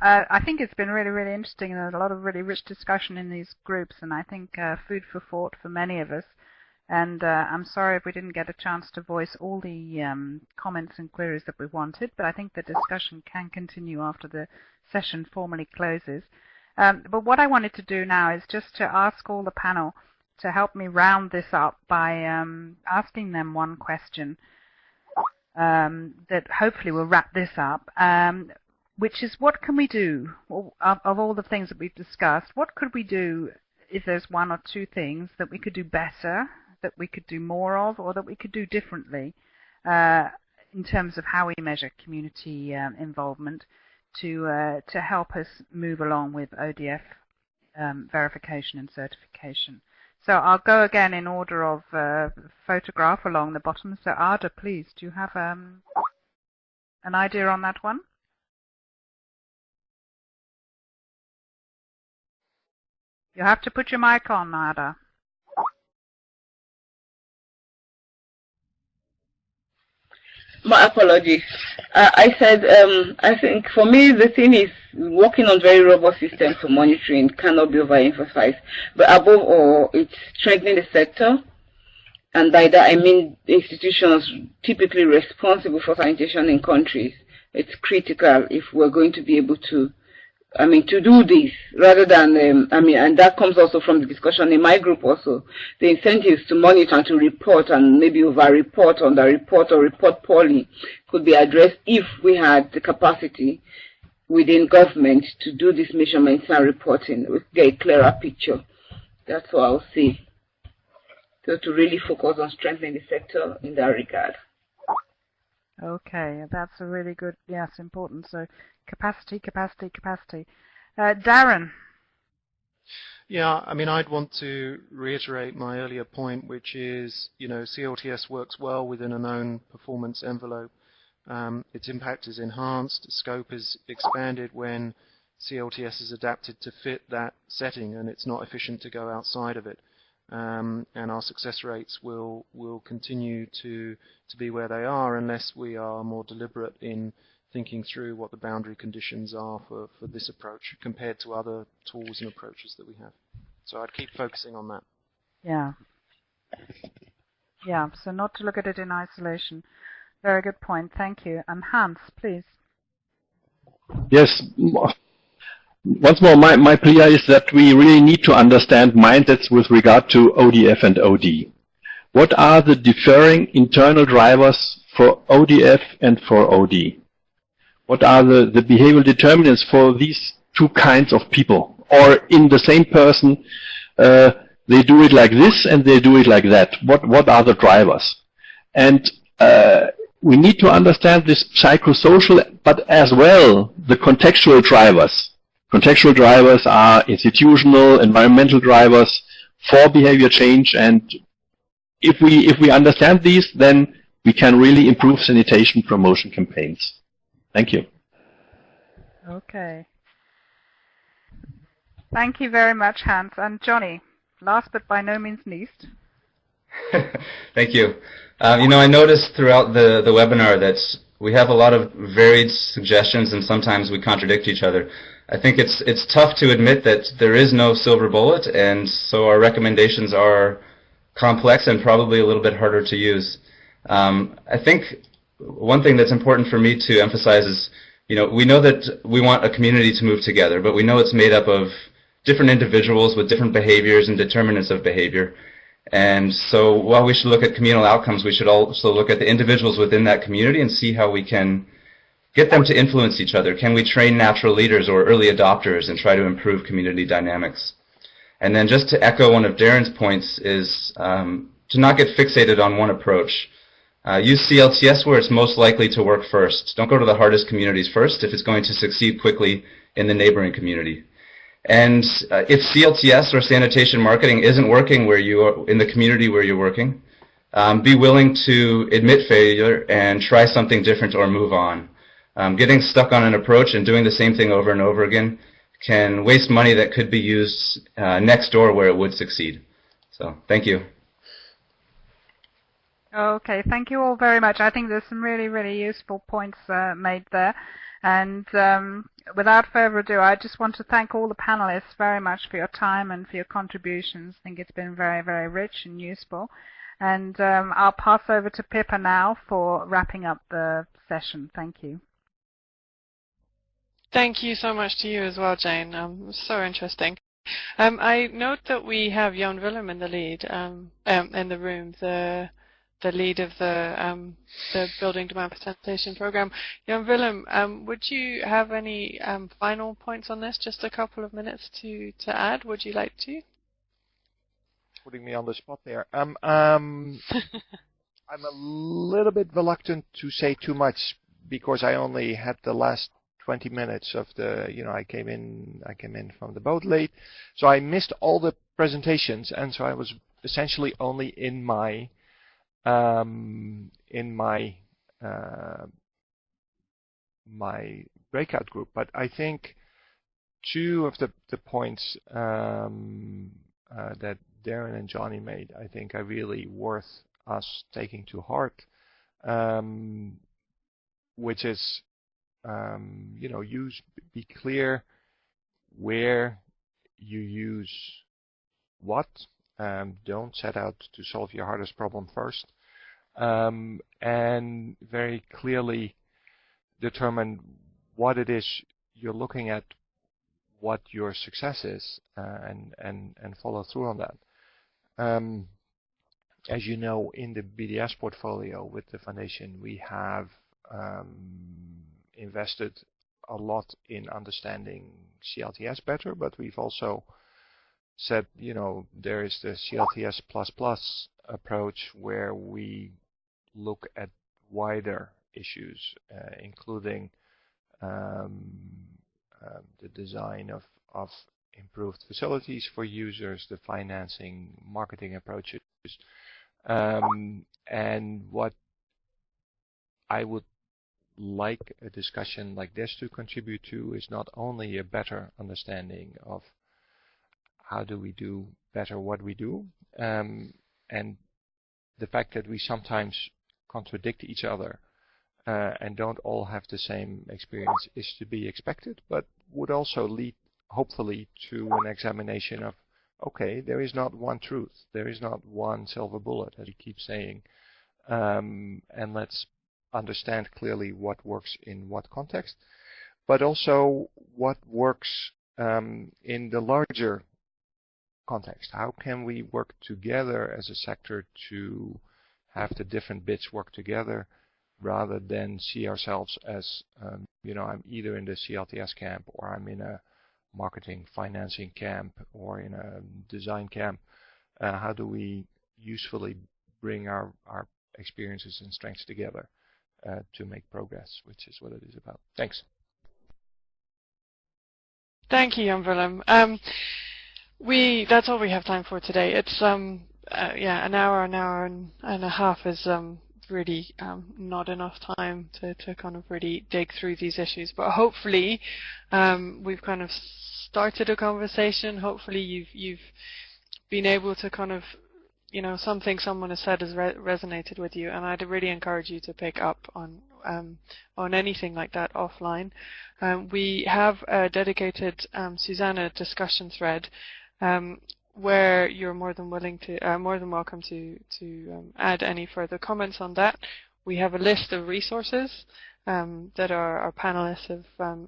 I think it's been really, really interesting, and there's a lot of really rich discussion in these groups, and I think food for thought for many of us. And I'm sorry if we didn't get a chance to voice all the comments and queries that we wanted, but I think the discussion can continue after the session formally closes. But what I wanted to do now is just to ask all the panel to help me round this up by asking them one question that hopefully will wrap this up, which is, what can we do of all the things that we've discussed? What could we do if there's one or two things that we could do better, that we could do more of, or that we could do differently in terms of how we measure community involvement to help us move along with ODF verification and certification? So I'll go again in order of photograph along the bottom. So Ada, please, do you have an idea on that one? You have to put your mic on, Ada. My apologies. I said, I think for me the thing is working on very robust systems for monitoring cannot be overemphasized. But above all, it's strengthening the sector. And by that I mean institutions typically responsible for sanitation in countries. It's critical if we're going to be able to, to do this rather than, and that comes also from the discussion in my group also. The incentives to monitor and to report and maybe over-report, under-report, or report poorly could be addressed if we had the capacity within government to do these measurements and reporting. We get a clearer picture. That's what I'll say. So to really focus on strengthening the sector in that regard. Okay, that's a really good, yes, important. So capacity. Darren. Yeah, I'd want to reiterate my earlier point, which is, CLTS works well within a known performance envelope. Its impact is enhanced, scope is expanded when CLTS is adapted to fit that setting, and it's not efficient to go outside of it. And our success rates will continue to be where they are unless we are more deliberate in thinking through what the boundary conditions are for this approach compared to other tools and approaches that we have. So I'd keep focusing on that. Yeah. Yeah, so not to look at it in isolation. Very good point. Thank you. And Hans, please. Yes. Once more, my plea is that we really need to understand mindsets with regard to ODF and OD. What are the differing internal drivers for ODF and for OD? What are the behavioral determinants for these two kinds of people? Or in the same person, they do it like this and they do it like that. What are the drivers? And we need to understand this psychosocial, but as well the contextual drivers. Contextual drivers are institutional, environmental drivers for behavior change, and if we understand these, then we can really improve sanitation promotion campaigns. Thank you. Okay. Thank you very much, Hans. And Johnny, last but by no means least. Thank you. I noticed throughout the webinar that we have a lot of varied suggestions, and sometimes we contradict each other. I think it's tough to admit that there is no silver bullet, and so our recommendations are complex and probably a little bit harder to use. I think one thing that's important for me to emphasize is, we know that we want a community to move together, but we know it's made up of different individuals with different behaviors and determinants of behavior. And so while we should look at communal outcomes, we should also look at the individuals within that community and see how we can get them to influence each other. Can we train natural leaders or early adopters and try to improve community dynamics? And then just to echo one of Darren's points is to not get fixated on one approach. Use CLTS where it's most likely to work first. Don't go to the hardest communities first if it's going to succeed quickly in the neighboring community. And if CLTS or sanitation marketing isn't working where you are, in the community where you're working, be willing to admit failure and try something different or move on. Getting stuck on an approach and doing the same thing over and over again can waste money that could be used next door where it would succeed. So, thank you. Okay, thank you all very much. I think there's some really, really useful points made there. And without further ado, I just want to thank all the panelists very much for your time and for your contributions. I think it's been very, very rich and useful. And I'll pass over to Pippa now for wrapping up the session. Thank you. Thank you so much to you as well, Jane. So interesting. I note that we have Jan Willem in the lead, in the room, the lead of the Building Demand for Sanitation program. Jan Willem, would you have any final points on this? Just a couple of minutes to add. Would you like to? Putting me on the spot there. I'm a little bit reluctant to say too much because I only had the last 20 minutes of the, I came in from the boat late, so I missed all the presentations, and so I was essentially only in my my breakout group. But I think two of the points that Darren and Johnny made, I think are really worth us taking to heart, which is, be clear where you use what. Don't set out to solve your hardest problem first, and very clearly determine what it is you're looking at, what your success is, and follow through on that. As you know, in the BDS portfolio with the foundation, we have invested a lot in understanding CLTS better, but we've also said, there is the CLTS++ approach where we look at wider issues, including the design of improved facilities for users, the financing, marketing approaches. And what I would like a discussion like this to contribute to is not only a better understanding of how do we do better what we do, and the fact that we sometimes contradict each other and don't all have the same experience is to be expected, but would also lead, hopefully, to an examination of, okay, there is not one truth, there is not one silver bullet, as we keep saying, and let's understand clearly what works in what context, but also what works in the larger context. How can we work together as a sector to have the different bits work together rather than see ourselves as, I'm either in the CLTS camp or I'm in a marketing financing camp or in a design camp. How do we usefully bring our experiences and strengths together to make progress, which is what it is about. Thanks. Thank you, Jan Willem. That's all we have time for today. It's an hour and a half is really not enough time to kind of really dig through these issues. But hopefully, we've kind of started a conversation. Hopefully, you've been able to kind of, something someone has said has resonated with you, and I'd really encourage you to pick up on anything like that offline. We have a dedicated Susanna discussion thread where you're more than welcome to add any further comments on that. We have a list of resources that our panelists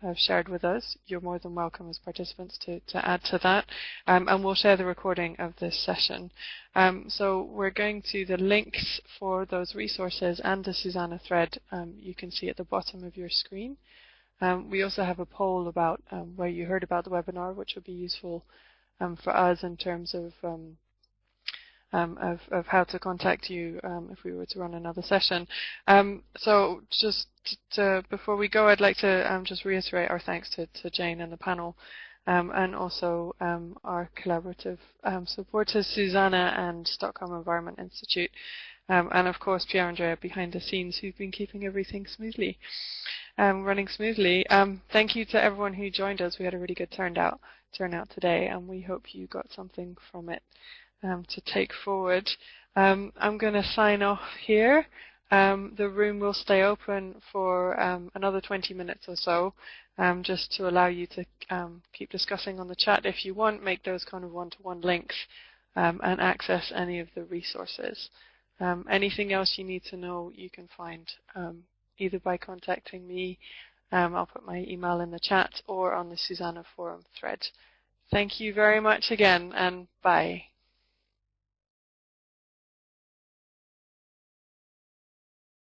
have shared with us. You're more than welcome as participants to add to that, and we'll share the recording of this session. So we're going to the links for those resources and the Susanna thread you can see at the bottom of your screen. We also have a poll about where you heard about the webinar, which would be useful for us in terms of how to contact you if we were to run another session. So just before we go, I'd like to just reiterate our thanks to Jane and the panel, and also our collaborative supporters, Susanna and Stockholm Environment Institute, and of course Pierre-Andrea behind the scenes, who've been keeping everything running smoothly. Thank you to everyone who joined us. We had a really good turnout today, and we hope you got something from it to take forward. I'm going to sign off here. The room will stay open for another 20 minutes or so, just to allow you to keep discussing on the chat if you want, make those kind of one-to-one links, and access any of the resources. Anything else you need to know, you can find either by contacting me, I'll put my email in the chat, or on the Susanna Forum thread. Thank you very much again, and bye.